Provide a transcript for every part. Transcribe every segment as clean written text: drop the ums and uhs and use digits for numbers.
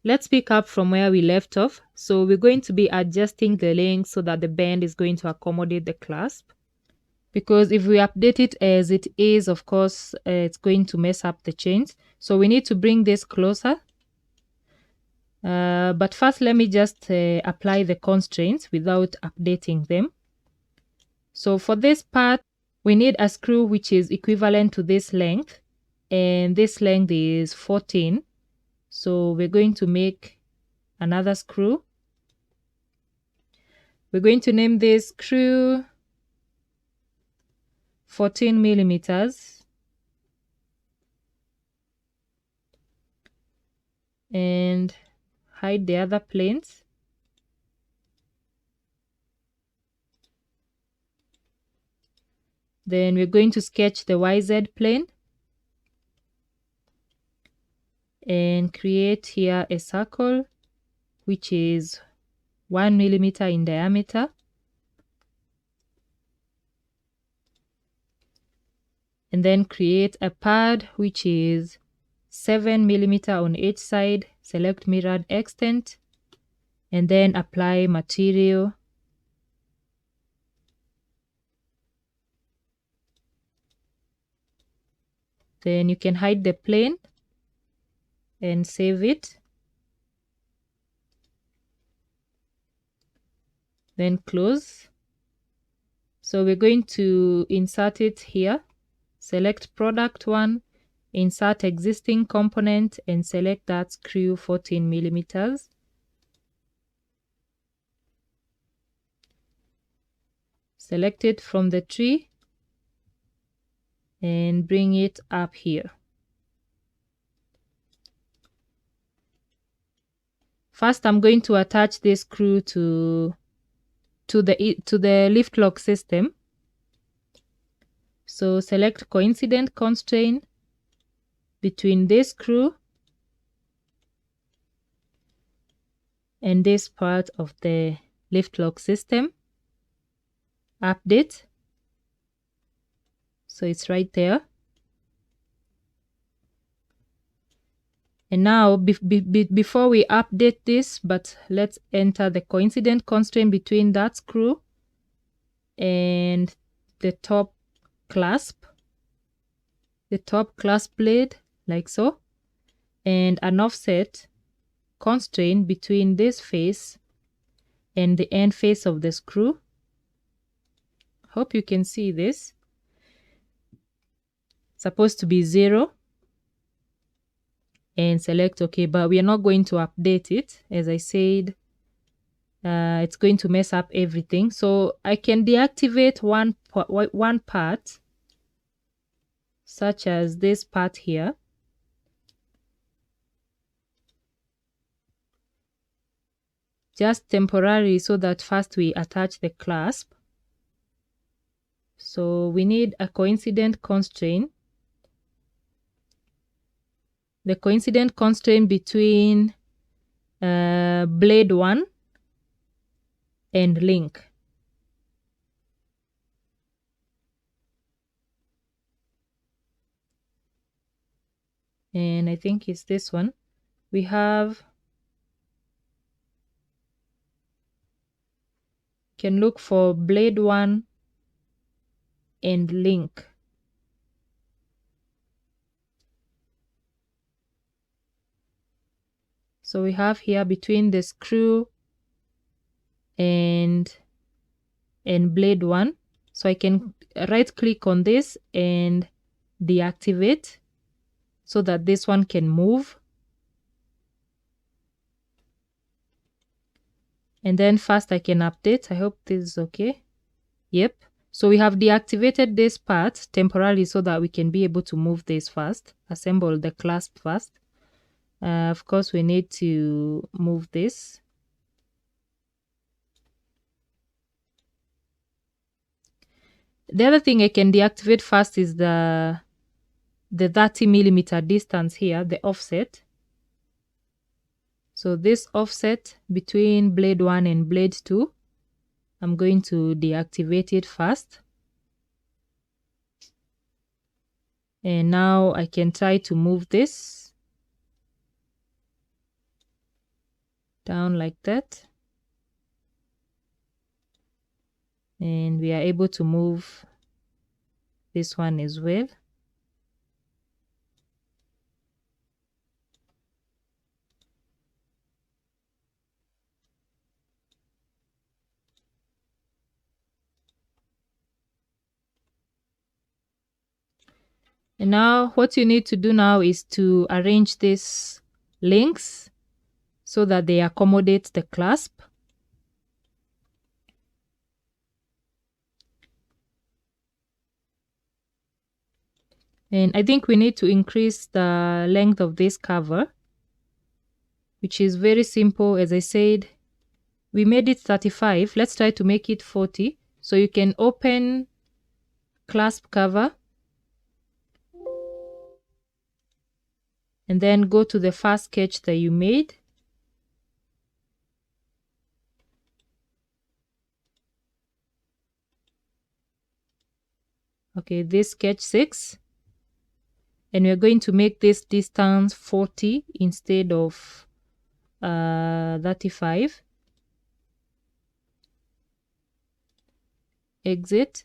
let's pick up from where we left off. So we're going to be adjusting the length so that the bend is going to accommodate the clasp. Because if we update it as it is, of course, it's going to mess up the chains. So we need to bring this closer. But first, let me just apply the constraints without updating them. So for this part, we need a screw which is equivalent to this length. And this length is 14. So we're going to make another screw. We're going to name this screw 14 millimeters. And hide the other planes. Then we're going to sketch the YZ plane and create here a circle which is 1 millimeter in diameter. And then create a pad which is 7 millimeter on each side. Select mirrored extent and then apply material. Then you can hide the plane and save it. Then close. So we're going to insert it here. Select product 1, insert existing component and select that screw 14 millimeters. Select it from the tree and bring it up here. First, I'm going to attach this screw to the lift lock system. So select coincident constraint between this screw and this part of the lift lock system. Update. So it's right there. And now before we update this, but let's enter the coincident constraint between that screw and the top clasp blade, like so, and an offset constraint between this face and the end face of the screw. Hope you can see this. It's supposed to be 0. And select OK, but we are not going to update it. As I said, it's going to mess up everything. So I can deactivate one part, such as this part here. Just temporarily, so that first we attach the clasp. So we need a coincident constraint. The coincident constraint between blade 1 and link. And I think it's this one. We have, can look for blade 1 and link. So we have here between the screw and blade 1. So I can right click on this and deactivate so that this one can move. And then first I can update. I hope this is okay. Yep. So we have deactivated this part temporarily so that we can be able to move this first. Assemble the clasp first. Of course, we need to move this. The other thing I can deactivate first is the 30 millimeter distance here, the offset. So this offset between blade 1 and blade 2, I'm going to deactivate it first. And now I can try to move this. down like that. And we are able to move this one as well. And now what you need to do now is to arrange these links so that they accommodate the clasp. And I think we need to increase the length of this cover, which is very simple. As I said, we made it 35. Let's try to make it 40. So you can open clasp cover and then go to the first sketch that you made. Okay, this sketch 6. And we're going to make this distance 40 instead of 35. Exit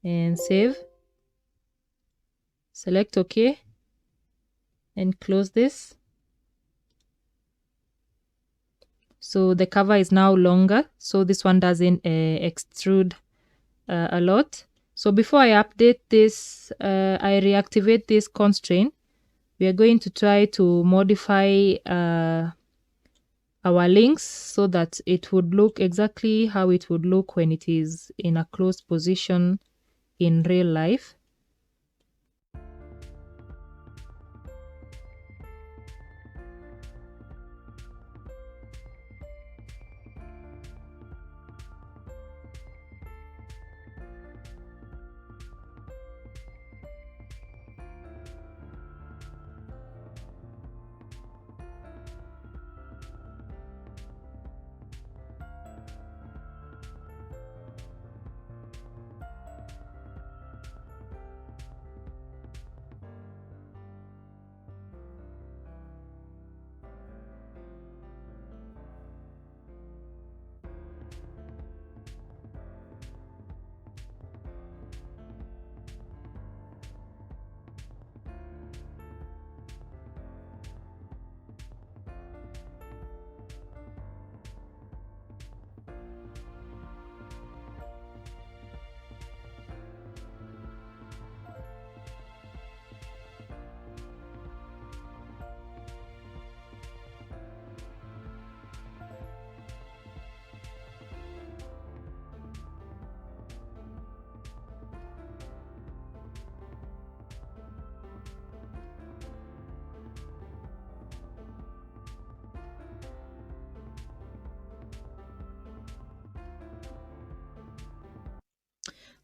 and save. Select OK and close this. So the cover is now longer, so this one doesn't extrude a lot. So before I update this, I reactivate this constraint. We are going to try to modify our links so that it would look exactly how it would look when it is in a closed position in real life.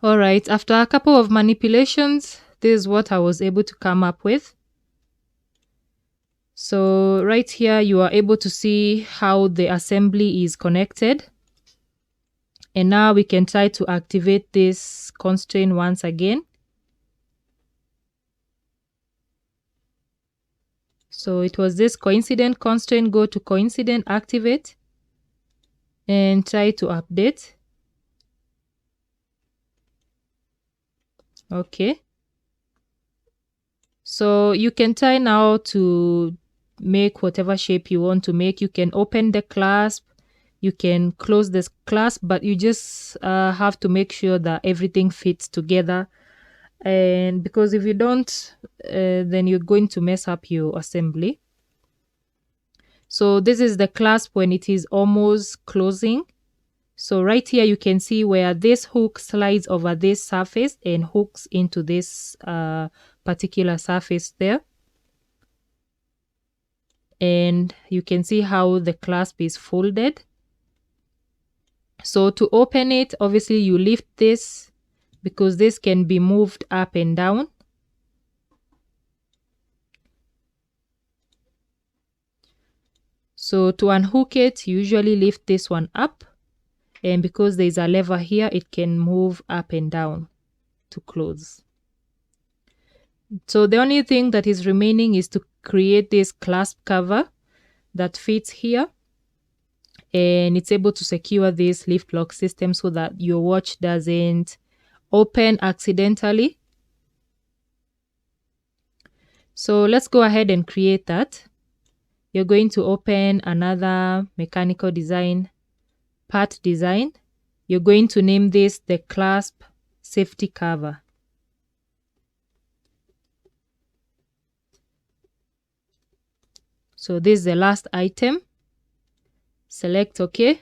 All right, after a couple of manipulations, this is what I was able to come up with. So right here, you are able to see how the assembly is connected. And now we can try to activate this constraint once again. So it was this coincident constraint, go to coincident, activate, and try to update. Okay. So you can try now to make whatever shape you want to make. You can open the clasp, you can close this clasp, but you just have to make sure that everything fits together. And because if you don't, then you're going to mess up your assembly. So this is the clasp when it is almost closing. So right here, you can see where this hook slides over this surface and hooks into this particular surface there. And you can see how the clasp is folded. So to open it, obviously you lift this because this can be moved up and down. So to unhook it, you usually lift this one up. And because there's a lever here, it can move up and down to close. So the only thing that is remaining is to create this clasp cover. that fits here, and it's able to secure this lift lock system so that your watch doesn't open accidentally. So let's go ahead and create that. You're going to open another mechanical design, part design. You're going to name this the clasp safety cover. So this is the last item. Select OK.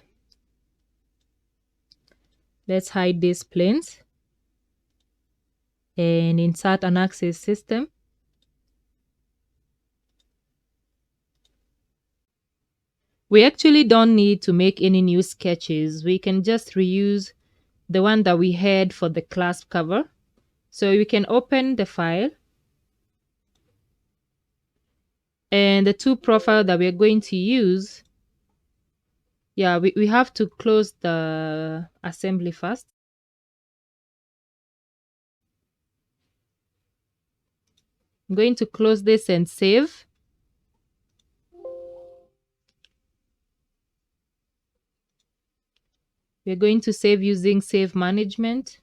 Let's hide these planes and insert an axis system. We actually don't need to make any new sketches. We can just reuse the one that we had for the clasp cover. So we can open the file, and the two profiles that we're going to use, we have to close the assembly first. I'm going to close this and save. We're going to save using save management.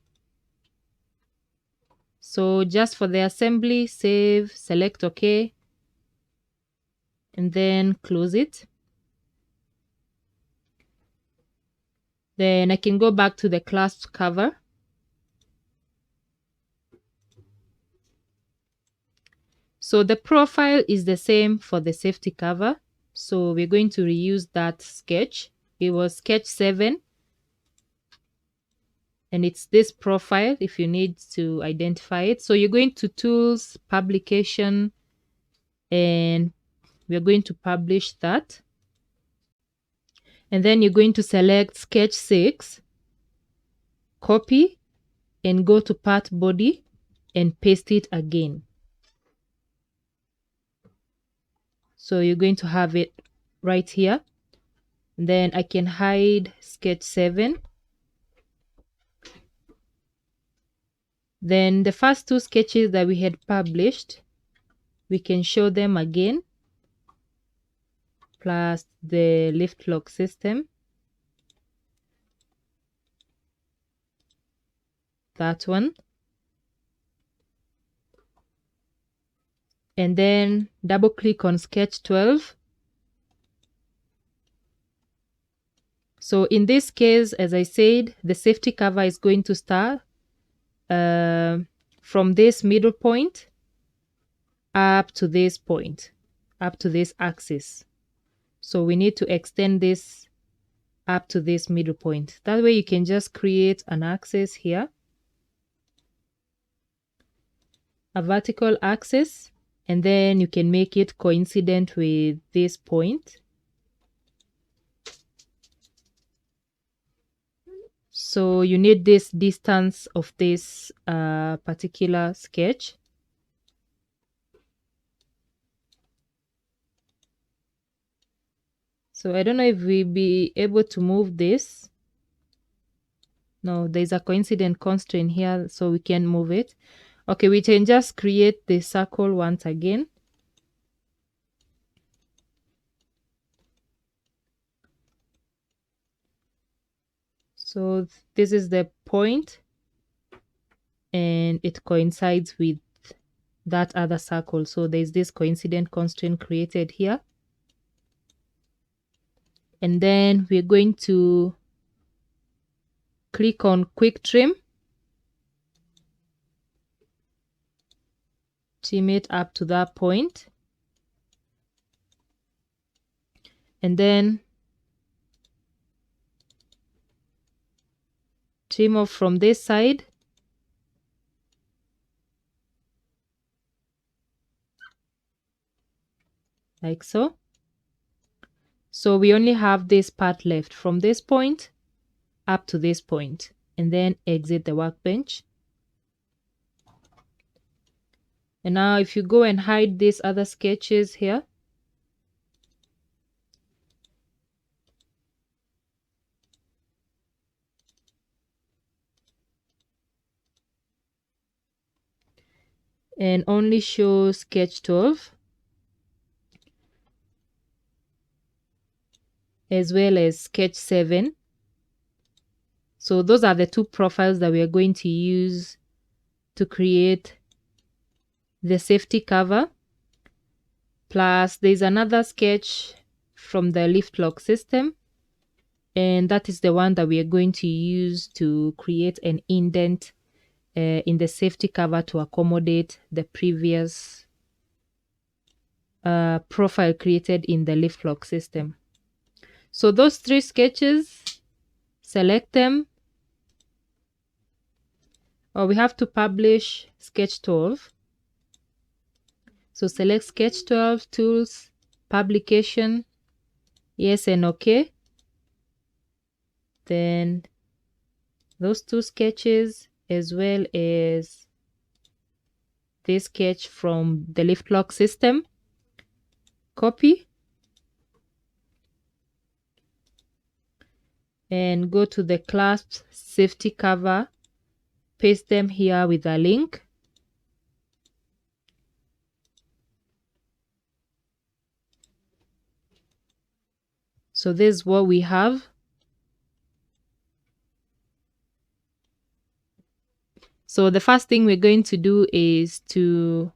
So just for the assembly, save, select OK, and then close it. Then I can go back to the clasp cover. So the profile is the same for the safety cover. So we're going to reuse that sketch. It was sketch 7. And it's this profile if you need to identify it. So you're going to tools, publication, and we're going to publish that. And then you're going to select sketch 6, copy, and go to part body and paste it again. So you're going to have it right here. And then I can hide sketch 7. Then the first two sketches that we had published, we can show them again, plus the lift lock system. That one. And then double click on sketch 12. So in this case, as I said, the safety cover is going to start from this middle point up to this point, up to this axis. So we need to extend this up to this middle point. That way you can just create an axis here, a vertical axis, and then you can make it coincident with this point. So you need this distance of this particular sketch. So I don't know if we'll be able to move this. No, there's a coincident constraint here, so we can move it. Okay, we can just create the circle once again. So this is the point, and it coincides with that other circle. So there's this coincident constraint created here. And then we're going to click on quick trim. Trim it up to that point. And then trim off from this side. Like so. So we only have this part left from this point up to this point, and then exit the workbench. And now if you go and hide these other sketches here, and only show sketch 12, as well as sketch 7. So those are the two profiles that we are going to use to create the safety cover. Plus there's another sketch from the lift lock system, and that is the one that we are going to use to create an indent in the safety cover to accommodate the previous profile created in the lift lock system. So those three sketches, select them. Or we have to publish sketch 12. So select sketch 12, tools, publication, yes and okay. Then those two sketches as well as this sketch from the lift lock system, copy and go to the clasp safety cover, paste them here with a link. So this is what we have. So the first thing we're going to do is to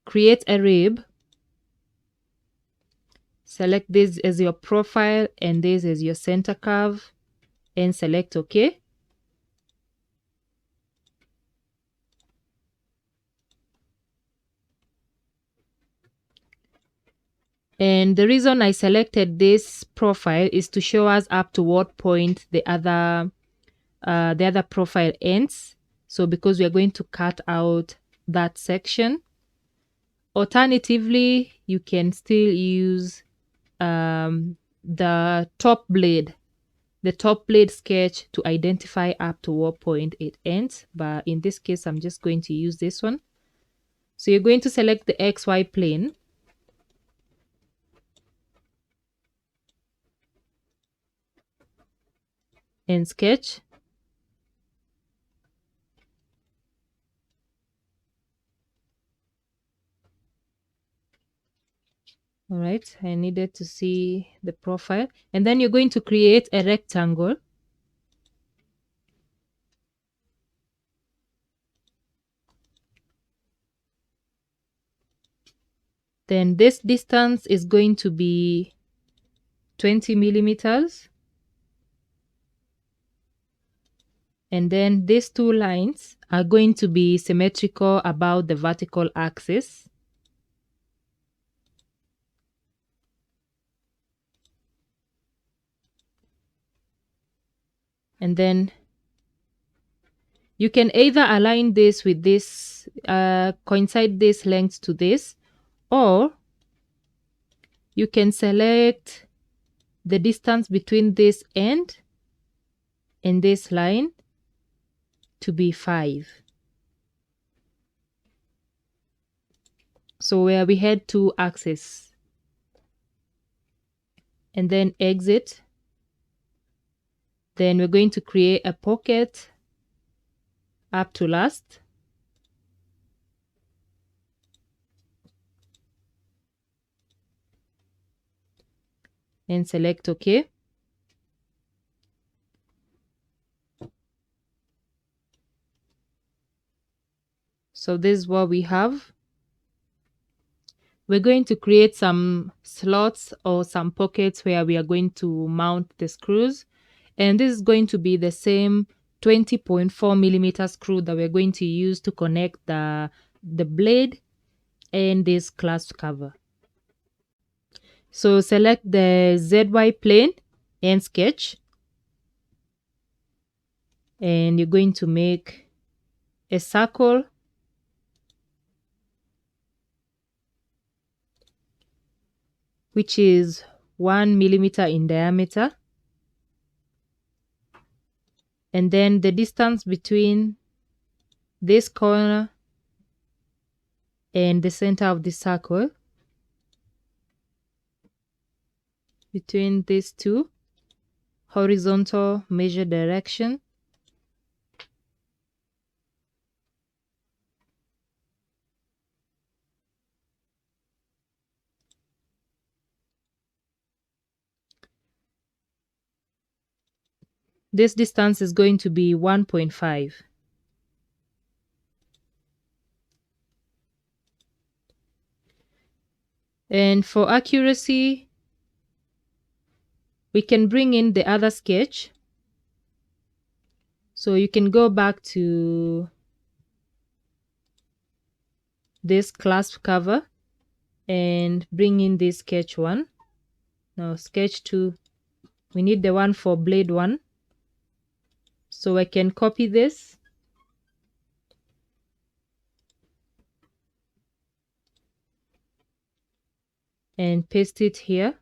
create a rib. Select this as your profile and this as your center curve and select OK. And the reason I selected this profile is to show us up to what point the other profile ends. So because we are going to cut out that section. Alternatively, you can still use the top blade sketch to identify up to what point it ends. But in this case, I'm just going to use this one. So you're going to select the XY plane. And sketch. All right, I needed to see the profile. And then you're going to create a rectangle. Then this distance is going to be 20 millimeters. And then these two lines are going to be symmetrical about the vertical axis. And then you can either align this with this, coincide this length to this, or you can select the distance between this end and this line to be 5. So where we had 2 axes. And then exit. Then we're going to create a pocket up to last. And select OK. So this is what we have. We're going to create some slots or some pockets where we are going to mount the screws. And this is going to be the same 20.4 millimeter screw that we're going to use to connect the blade and this clasp cover. So select the ZY plane and sketch. And you're going to make a circle which is 1 millimeter in diameter. And then the distance between this corner and the center of the circle, between these two, horizontal measure direction. This distance is going to be 1.5. And for accuracy, we can bring in the other sketch. So you can go back to this clasp cover and bring in this sketch 1. Now sketch 2, we need the one for blade 1. So I can copy this and paste it here.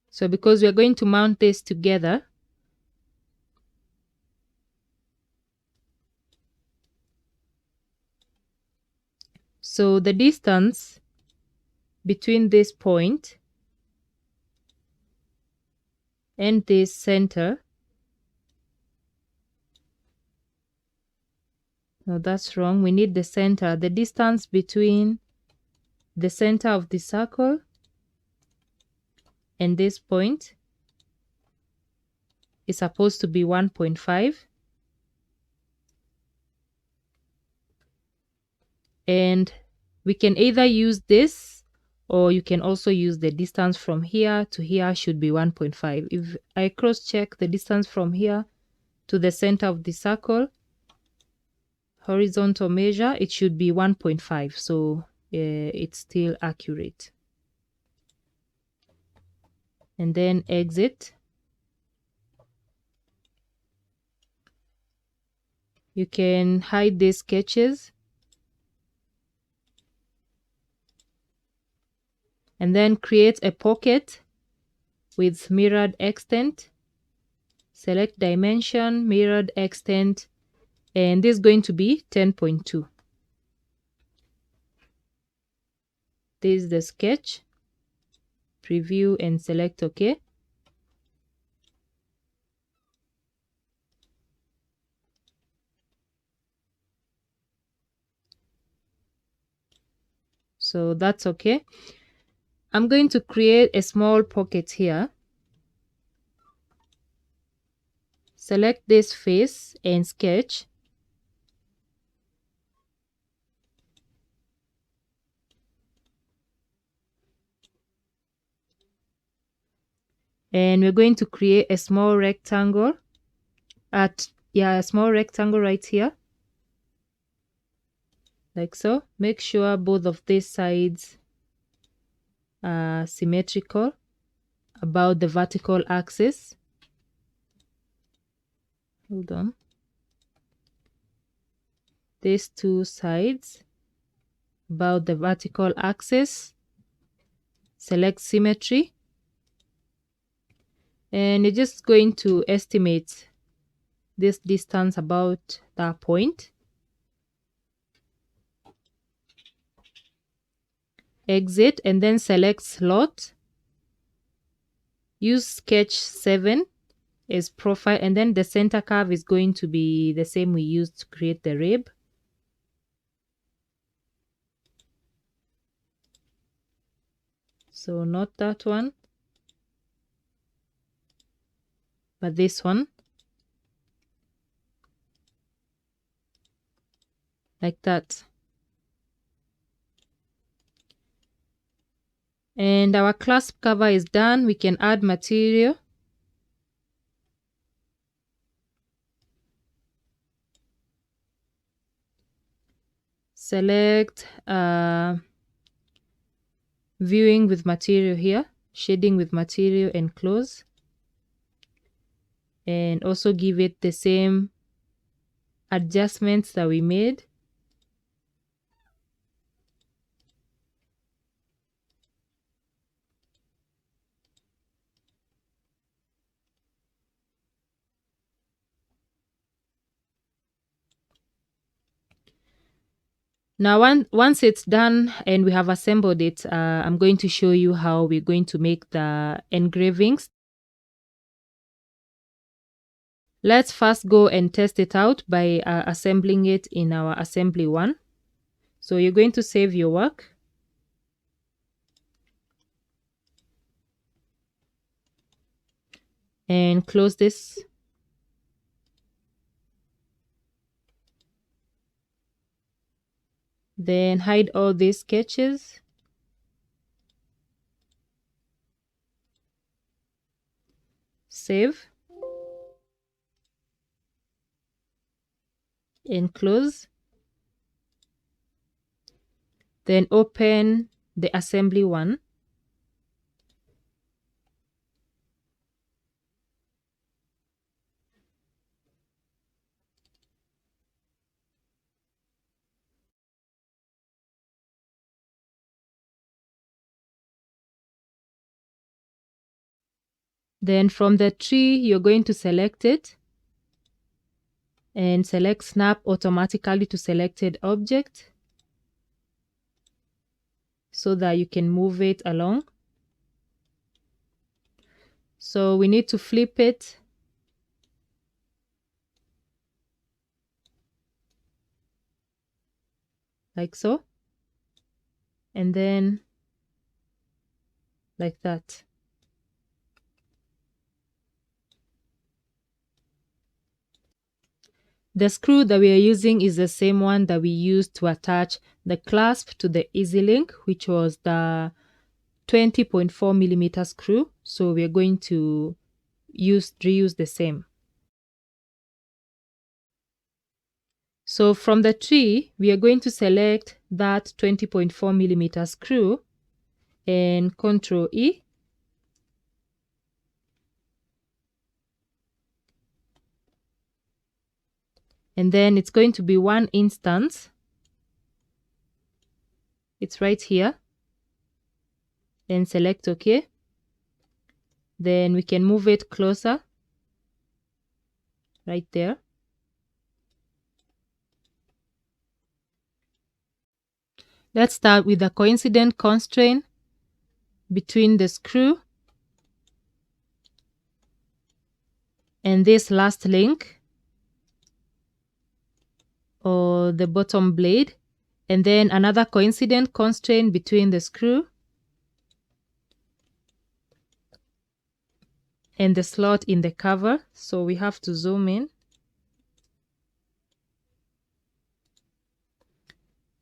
So because we are going to mount this together, so the distance between this point and this center, no, that's wrong. We need the center. The distance between the center of the circle and this point is supposed to be 1.5. And we can either use this, or you can also use the distance from here to here should be 1.5. If I cross check the distance from here to the center of the circle, horizontal measure, it should be 1.5. So it's still accurate. And then exit. You can hide these sketches. And then create a pocket with mirrored extent. Select dimension, mirrored extent, and this is going to be 10.2. This is the sketch. Preview and select OK. So that's okay. I'm going to create a small pocket here. Select this face and sketch. And we're going to create a small rectangle a small rectangle right here. Like so. Make sure both of these sides are symmetrical about the vertical axis. Hold on. These two sides about the vertical axis. Select symmetry. And you're just going to estimate this distance about that point. Exit and then select slot. Use sketch 7 as profile, and then the center curve is going to be the same we used to create the rib. So not that one, but this one. Like that. And our clasp cover is done. We can add material. Select viewing with material here, shading with material, and close. And also give it the same adjustments that we made. Now, once it's done and we have assembled it, I'm going to show you how we're going to make the engravings. Let's first go and test it out by assembling it in our assembly 1. So you're going to save your work. and close this. Then hide all these sketches. Save and close. Then open the assembly one. Then from the tree, you're going to select it and select snap automatically to selected object so that you can move it along. So we need to flip it like so, and then like that. The screw that we are using is the same one that we used to attach the clasp to the EasyLink, which was the 20.4 millimeter screw. So we are going to reuse the same. So from the tree, we are going to select that 20.4 millimeter screw and Ctrl E. And then it's going to be one instance. It's right here. And select OK. Then we can move it closer. Right there. Let's start with the coincident constraint between the screw and this last link or the bottom blade, and then another coincident constraint between the screw and the slot in the cover. So we have to zoom in.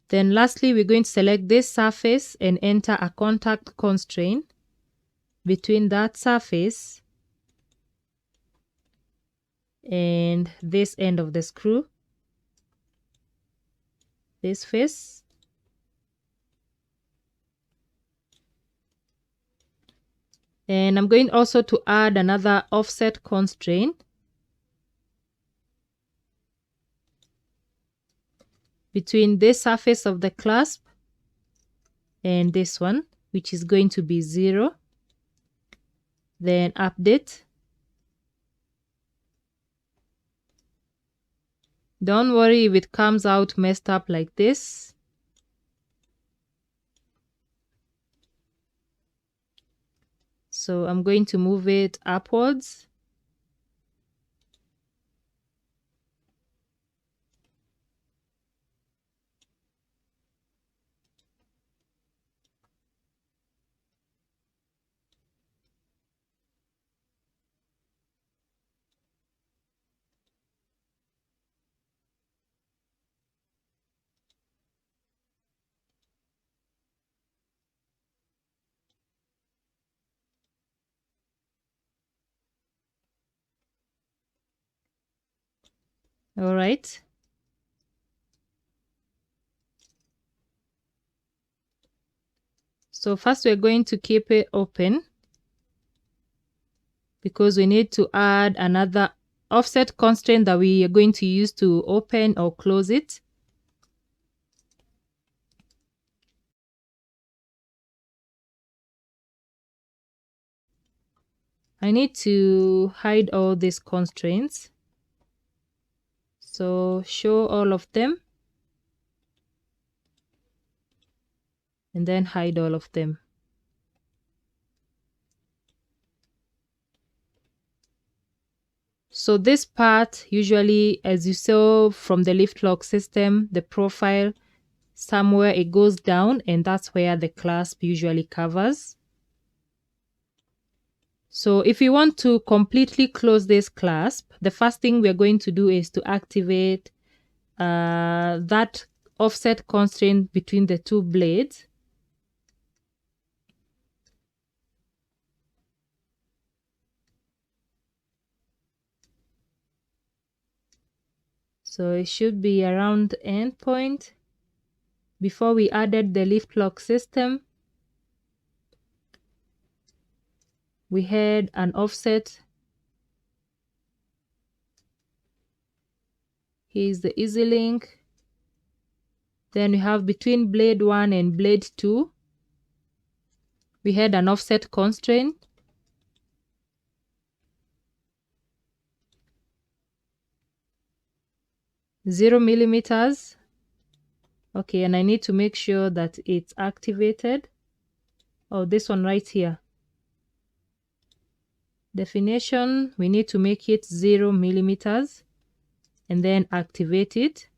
Then lastly, we're going to select this surface and enter a contact constraint between that surface and this end of the screw, this face. And I'm going also to add another offset constraint between this surface of the clasp and this one, which is going to be 0. Then update. Don't worry if it comes out messed up like this. So I'm going to move it upwards. All right. So first we're going to keep it open because we need to add another offset constraint that we are going to use to open or close it. I need to hide all these constraints. So show all of them and then hide all of them. So this part, usually, as you saw from the lift lock system, the profile, somewhere it goes down and that's where the clasp usually covers. So if you want to completely close this clasp, the first thing we're going to do is to activate that offset constraint between the two blades. So it should be around the end point. Before we added the lift lock system, we had an offset. Here's the easy link. Then we have between blade 1 and blade 2, we had an offset constraint. $0 Okay, and I need to make sure that it's activated. Oh, this one right here. Definition, we need to make it 0 mm and then activate it.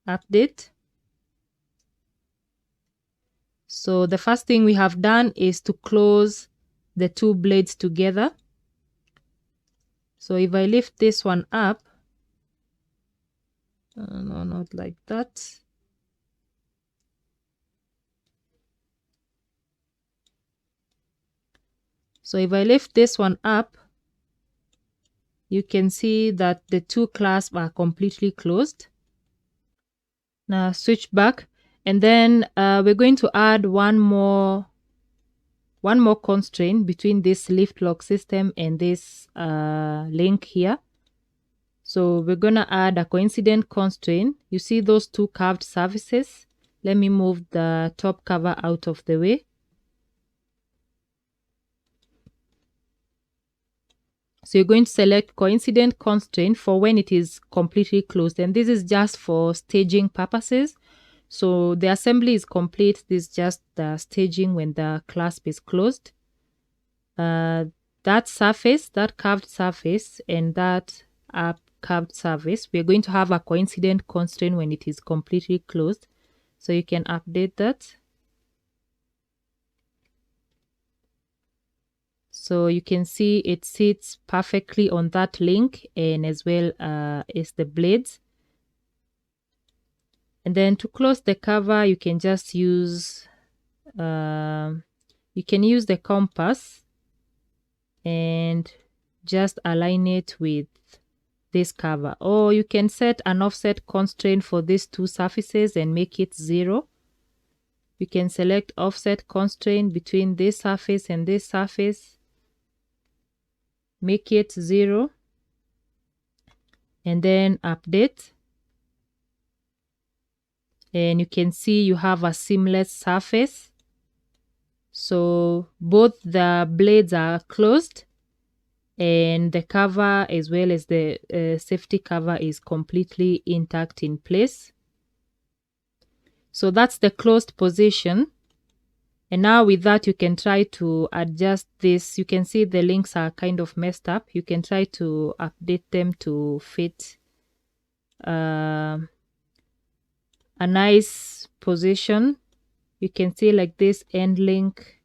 Update. So the first thing we have done is to close the two blades together. So if I lift this one up, no, not like that. So if I lift this one up, you can see that the two clasps are completely closed. Now switch back, and then we're going to add one more constraint between this lift lock system and this link here. So we're gonna add a coincident constraint. You see those two curved surfaces? Let me move the top cover out of the way. So you're going to select coincident constraint for when it is completely closed, and this is just for staging purposes. So the assembly is complete. This is just the staging when the clasp is closed. That surface, that curved surface, and that curved surface, we're going to have a coincident constraint when it is completely closed. So you can update that. So you can see it sits perfectly on that link, and as well as the blades. And then to close the cover, you can just use the compass and just align it with this cover, or you can set an offset constraint for these two surfaces and make it 0. You can select offset constraint between this surface and this surface, make it 0, and then update. And you can see you have a seamless surface. So both the blades are closed, and the cover as well as the safety cover is completely intact in place. So that's the closed position. And now with that, you can try to adjust this. You can see the links are kind of messed up. You can try to update them to fit a nice position. You can see like this end link.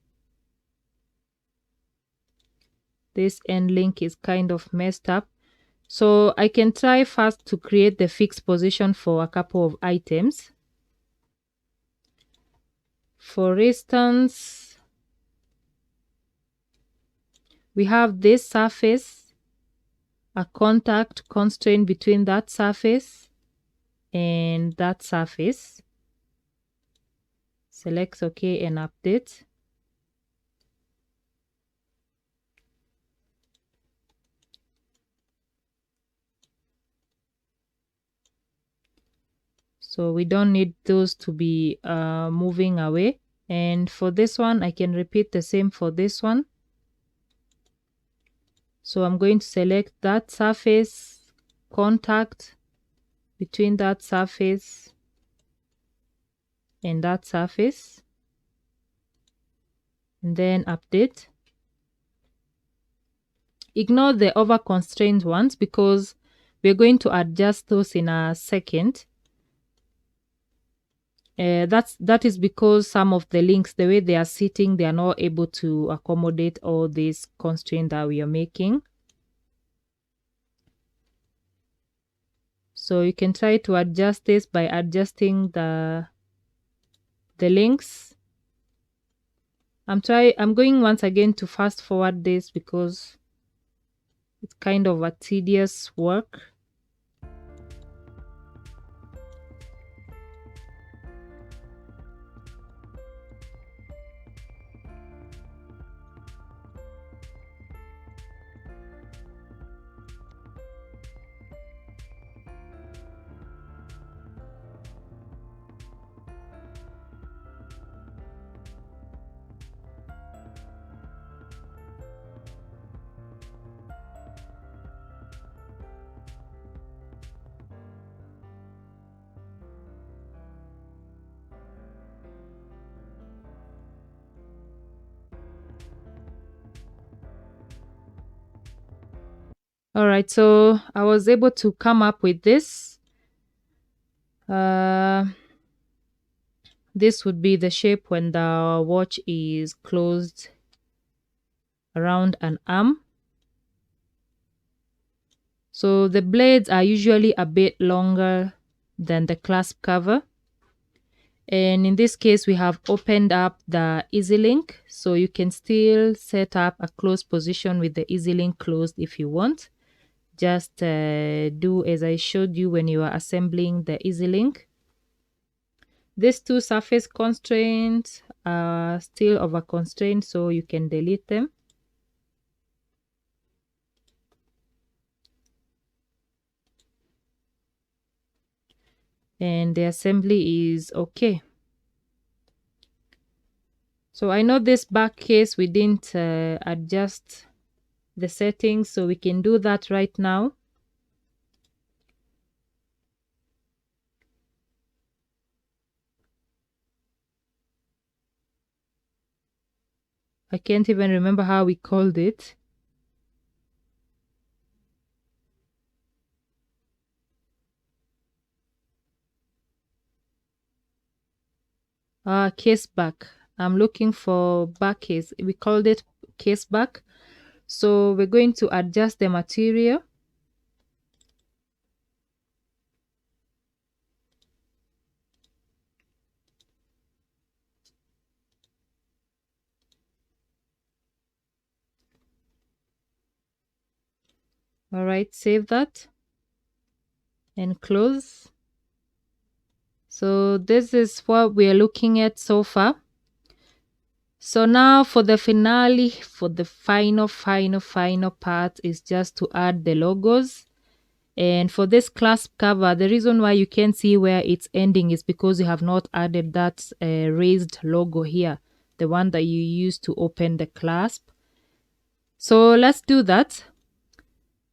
This end link is kind of messed up. So I can try first to create the fixed position for a couple of items. For instance, we have this surface, a contact constraint between that surface and that surface. Select OK and update. So we don't need those to be moving away. And for this one, I can repeat the same for this one. So I'm going to select that surface, contact between that surface and that surface, and then update. Ignore the over constrained ones because we're going to adjust those in a second. That is because some of the links, the way they are sitting, they are not able to accommodate all these constraints that we are making. So you can try to adjust this by adjusting the links. I'm going once again to fast forward this because it's kind of a tedious work. All right, so I was able to come up with this. This would be the shape when the watch is closed around an arm. So the blades are usually a bit longer than the clasp cover. And in this case, we have opened up the easy link. So you can still set up a closed position with the easy link closed if you want. Just do as I showed you when you are assembling the easy link. These two surface constraints are still over constraint, so you can delete them. And the assembly is okay. So I know this back case we didn't adjust the settings, so we can do that right now. I can't even remember how we called it. Case back. I'm looking for back case. We called it case back. So we're going to adjust the material. All right, save that and close. So this is what we are looking at so far. So now for the finale, for the final part is just to add the logos. And for this clasp cover, the reason why you can't see where it's ending is because you have not added that raised logo here, the one that you use to open the clasp. So let's do that.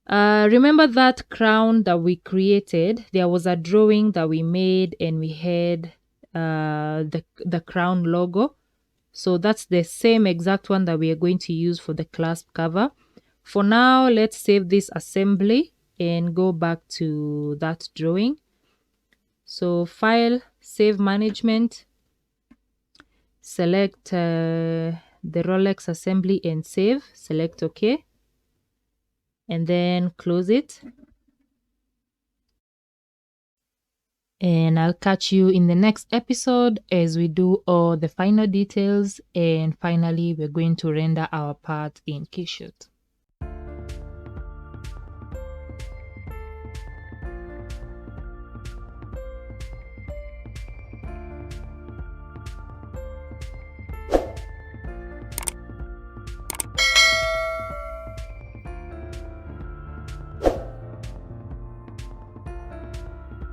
Remember that crown that we created? There was a drawing that we made and we had the crown logo. So that's the same exact one that we are going to use for the clasp cover. For now, let's save this assembly and go back to that drawing. So file, save management, select the Rolex assembly and save, select OK, and then close it. And I'll catch you in the next episode as we do all the final details, and finally we're going to render our part in Keyshot.